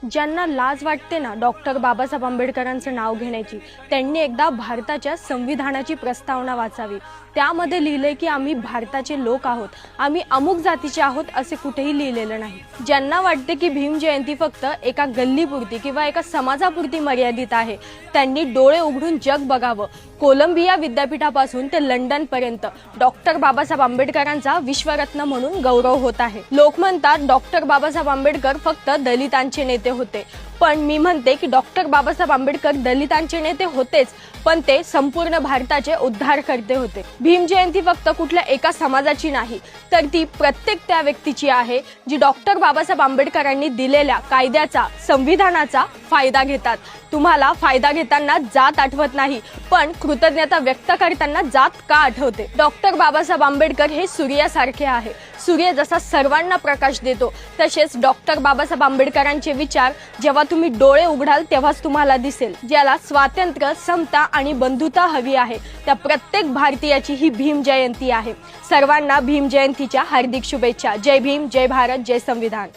ज्यांना लाज वाटते ना डॉक्टर बाबासाहेब आंबेडकरांचं नाव घेण्याची, त्यांनी एकदा भारताच्या संविधानाची प्रस्तावना वाचावी। त्यामध्ये लिहिलंय की आम्ही भारताचे लोक आहोत, आम्ही अमुक जातीचे आहोत असे कुठेही लिहिलेलं नाही। ज्यांना वाटते की भीम जयंती फक्त एका गल्लीपुरती किंवा एका समाजापुरती मर्यादित आहे, त्यांनी डोळे उघडून जग बघावं। कोलंबिया विद्यापीठापासून ते लंडन पर्यंत डॉक्टर बाबासाहेब आंबेडकरांचा विश्वरत्न म्हणून गौरव होत आहे। लोक म्हणतात डॉक्टर बाबासाहेब आंबेडकर फक्त दलितांचे नेते होते, पण मी म्हणते की डॉक्टर बाबासाहेब आंबेडकर दलितांचे नेते होतेच, पण ते संपूर्ण भारताचे उद्धारकर्ते होते। भीम जयंती फक्त कुठल्या एका समाजाची नाही, तर ती प्रत्येक त्या व्यक्तीची आहे जी डॉक्टर बाबासाहेब आंबेडकरांनी दिलेल्या कायद्याचा, संविधानाचा फायदा घेतात। तुम्हाला फायदा घेताना जात आठवत नाही, पण कृतज्ञता व्यक्त करताना जात का आठवते? डॉक्टर बाबासाहेब आंबेडकर हे सूर्यासारखे आहे। सूर्य जसा सर्वांना प्रकाश देतो, तसेच डॉक्टर बाबासाहेब आंबेडकरांचे विचार जेव्हा तुम्ही डोळे उघडाल तेव्हाच तुम्हाला दिसेल। ज्याला स्वातंत्र्य, समता आणि बंधुता हवी आहे, त्या प्रत्येक भारतीयाची ही भीम जयंती आहे। सर्वांना भीम जयंतीच्या हार्दिक शुभेच्छा। जय भीम, जय भारत, जय संविधान।